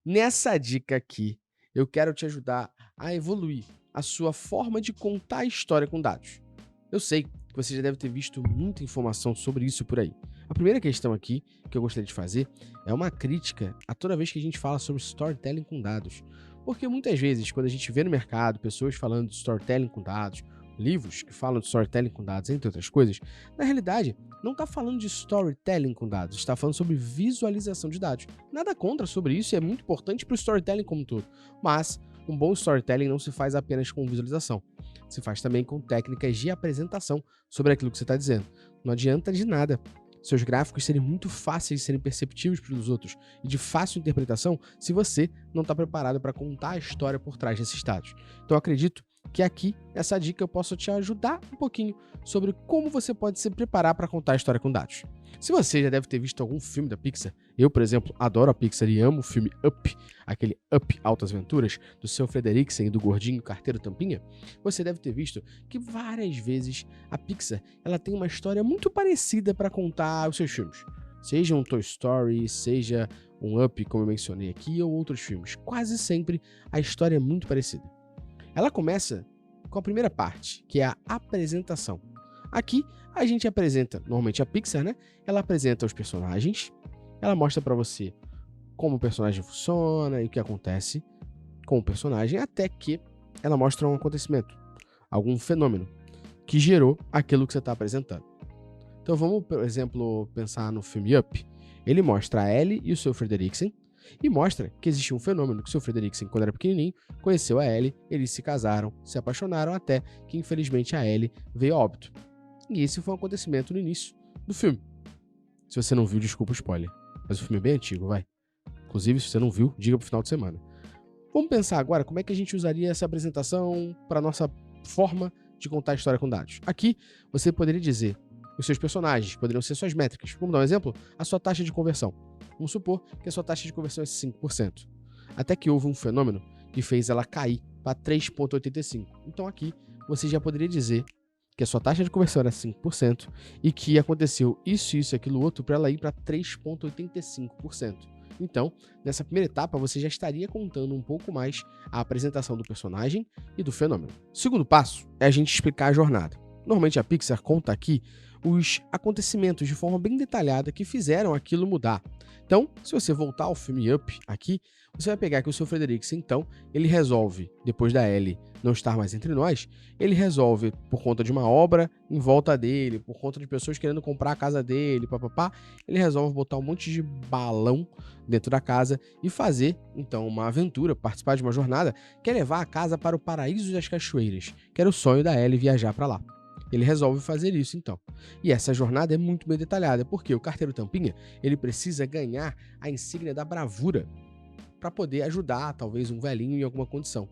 Nessa dica aqui, eu quero te ajudar a evoluir a sua forma de contar a história com dados. Eu sei que você já deve ter visto muita informação sobre isso por aí. A primeira questão aqui que eu gostaria de fazer é uma crítica a toda vez que a gente fala sobre storytelling com dados. Porque muitas vezes, quando a gente vê no mercado pessoas falando de storytelling com dados, livros que falam de storytelling com dados, entre outras coisas, na realidade, não está falando de storytelling com dados, está falando sobre visualização de dados. Nada contra sobre isso e é muito importante para o storytelling como um todo. Mas um bom storytelling não se faz apenas com visualização. Se faz também com técnicas de apresentação sobre aquilo que você está dizendo. Não adianta de nada seus gráficos serem muito fáceis de serem perceptíveis pelos outros e de fácil interpretação se você não está preparado para contar a história por trás desses dados. Então eu acredito que aqui, nessa dica, eu posso te ajudar um pouquinho sobre como você pode se preparar para contar a história com dados. Se você já deve ter visto algum filme da Pixar, eu, por exemplo, adoro a Pixar e amo o filme Up, aquele Up Altas Aventuras, do seu Frederiksen e do gordinho carteiro Tampinha, você deve ter visto que várias vezes a Pixar ela tem uma história muito parecida para contar os seus filmes. Seja um Toy Story, seja um Up, como eu mencionei aqui, ou outros filmes. Quase sempre a história é muito parecida. Ela começa com a primeira parte, que é a apresentação. Aqui a gente apresenta, normalmente a Pixar, né? Ela apresenta os personagens, ela mostra pra você como o personagem funciona e o que acontece com o personagem, até que ela mostra um acontecimento, algum fenômeno que gerou aquilo que você está apresentando. Então vamos, por exemplo, pensar no filme Up. Ele mostra a Ellie e o seu Frederiksen, e mostra que existiu um fenômeno que o seu Frederiksen, quando era pequenininho, conheceu a Ellie, eles se casaram, se apaixonaram até que, infelizmente, a Ellie veio a óbito. E esse foi um acontecimento no início do filme. Se você não viu, desculpa o spoiler, mas o filme é bem antigo, vai. Inclusive, se você não viu, diga pro final de semana. Vamos pensar agora como é que a gente usaria essa apresentação para nossa forma de contar a história com dados. Aqui, você poderia dizer os seus personagens, poderiam ser suas métricas. Vamos dar um exemplo? A sua taxa de conversão. Vamos supor que a sua taxa de conversão é 5%. Até que houve um fenômeno que fez ela cair para 3,85%. Então aqui você já poderia dizer que a sua taxa de conversão era 5% e que aconteceu isso, aquilo outro para ela ir para 3,85%. Então, nessa primeira etapa, você já estaria contando um pouco mais a apresentação do personagem e do fenômeno. O segundo passo é a gente explicar a jornada. Normalmente a Pixar conta aqui os acontecimentos de forma bem detalhada que fizeram aquilo mudar. Então, se você voltar ao filme Up aqui, você vai pegar que o seu Frederiksen, então, ele resolve, depois da Ellie não estar mais entre nós, ele resolve, por conta de uma obra em volta dele, por conta de pessoas querendo comprar a casa dele, papapá, ele resolve botar um monte de balão dentro da casa e fazer, então, uma aventura, participar de uma jornada, que é levar a casa para o Paraíso das Cachoeiras, que era o sonho da Ellie viajar para lá. Ele resolve fazer isso, então. E essa jornada é muito bem detalhada, porque o Carteiro Tampinha, ele precisa ganhar a insígnia da bravura para poder ajudar, talvez, um velhinho em alguma condição.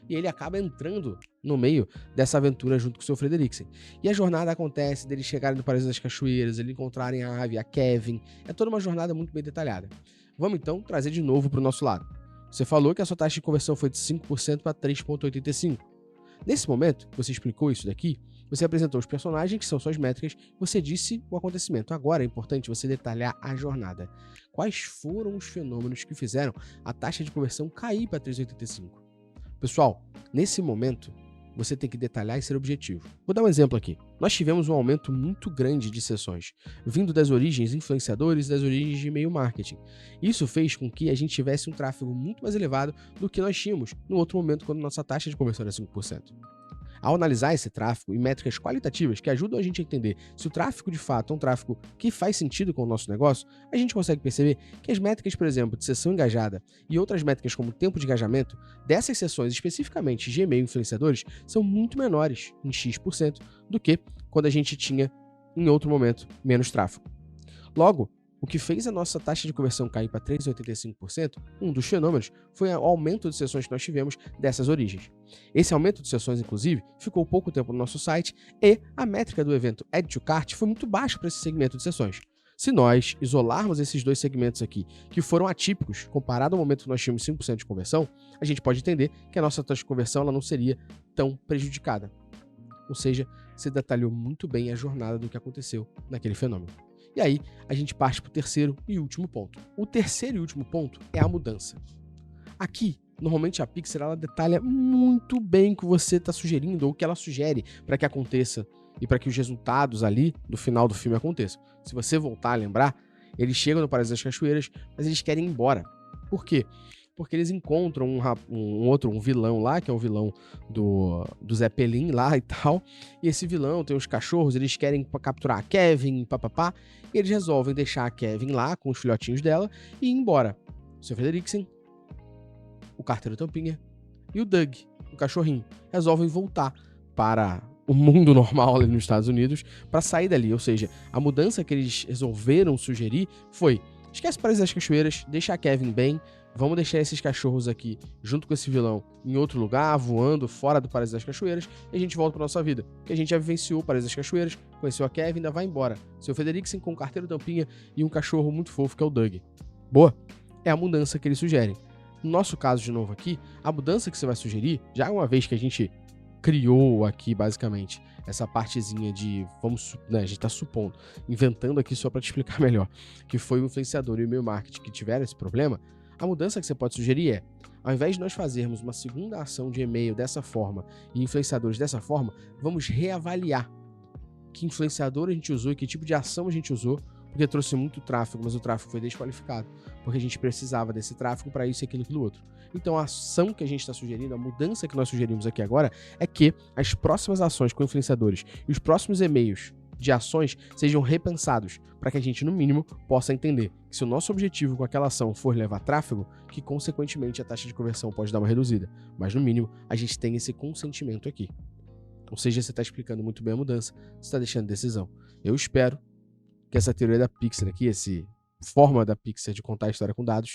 E ele acaba entrando no meio dessa aventura junto com o seu Frederiksen. E a jornada acontece deles chegarem no Paraíso das Cachoeiras, eles encontrarem a Ave, a Kevin. É toda uma jornada muito bem detalhada. Vamos, então, trazer de novo para o nosso lado. Você falou que a sua taxa de conversão foi de 5% para 3,85%. Nesse momento, você explicou isso daqui, você apresentou os personagens, que são suas métricas, você disse o acontecimento. Agora é importante você detalhar a jornada. Quais foram os fenômenos que fizeram a taxa de conversão cair para 3,85? Pessoal, nesse momento, você tem que detalhar e ser objetivo. Vou dar um exemplo aqui. Nós tivemos um aumento muito grande de sessões, vindo das origens influenciadores e das origens de e-mail marketing. Isso fez com que a gente tivesse um tráfego muito mais elevado do que nós tínhamos no outro momento, quando nossa taxa de conversão era 5%. Ao analisar esse tráfego e métricas qualitativas que ajudam a gente a entender se o tráfego de fato é um tráfego que faz sentido com o nosso negócio, a gente consegue perceber que as métricas, por exemplo, de sessão engajada e outras métricas como tempo de engajamento dessas sessões, especificamente de e-mail influenciadores, são muito menores em X% do que quando a gente tinha, em outro momento, menos tráfego. Logo, o que fez a nossa taxa de conversão cair para 3,85%, um dos fenômenos, foi o aumento de sessões que nós tivemos dessas origens. Esse aumento de sessões, inclusive, ficou pouco tempo no nosso site e a métrica do evento Add to Cart foi muito baixa para esse segmento de sessões. Se nós isolarmos esses dois segmentos aqui, que foram atípicos, comparado ao momento que nós tínhamos 5% de conversão, a gente pode entender que a nossa taxa de conversão ela não seria tão prejudicada. Ou seja, você detalhou muito bem a jornada do que aconteceu naquele fenômeno. E aí, a gente parte para o terceiro e último ponto. O terceiro e último ponto é a mudança. Aqui, normalmente a Pixar ela detalha muito bem o que você está sugerindo ou o que ela sugere para que aconteça e para que os resultados ali do final do filme aconteçam. Se você voltar a lembrar, eles chegam no Paraíso das Cachoeiras, mas eles querem ir embora. Por quê? Porque eles encontram um vilão lá, que é o vilão do Zeppelin lá e tal. E esse vilão tem os cachorros, eles querem capturar a Kevin, papapá. E eles resolvem deixar a Kevin lá com os filhotinhos dela e ir embora. O Sr. Frederiksen, o Carteiro Tampinha e o Doug, o cachorrinho, resolvem voltar para o mundo normal ali nos Estados Unidos para sair dali. Ou seja, a mudança que eles resolveram sugerir foi: esquece Paraíso das Cachoeiras, deixa a Kevin bem, vamos deixar esses cachorros aqui junto com esse vilão em outro lugar, voando fora do Paraíso das Cachoeiras, e a gente volta para nossa vida. Porque a gente já vivenciou o Paraíso das Cachoeiras, conheceu a Kevin, ainda vai embora. Seu Frederiksen com o Carteiro Tampinha e um cachorro muito fofo que é o Doug. Boa? É a mudança que eles sugerem. No nosso caso, de novo aqui, a mudança que você vai sugerir, já uma vez que a gente criou aqui, basicamente, essa partezinha de, né, a gente tá supondo, inventando aqui só para te explicar melhor, que foi o influenciador e o e-mail marketing que tiveram esse problema, a mudança que você pode sugerir é, ao invés de nós fazermos uma segunda ação de e-mail dessa forma e influenciadores dessa forma, vamos reavaliar que influenciador a gente usou e que tipo de ação a gente usou, porque trouxe muito tráfego, mas o tráfego foi desqualificado, porque a gente precisava desse tráfego para isso, aquilo e aquilo outro. Então a ação que a gente está sugerindo, a mudança que nós sugerimos aqui agora, é que as próximas ações com influenciadores e os próximos e-mails de ações sejam repensados, para que a gente, no mínimo, possa entender que se o nosso objetivo com aquela ação for levar tráfego, que consequentemente a taxa de conversão pode dar uma reduzida, mas no mínimo a gente tem esse consentimento aqui. Ou seja, você está explicando muito bem a mudança, você está deixando decisão. Eu espero que essa teoria da Pixar aqui, essa forma da Pixar de contar a história com dados,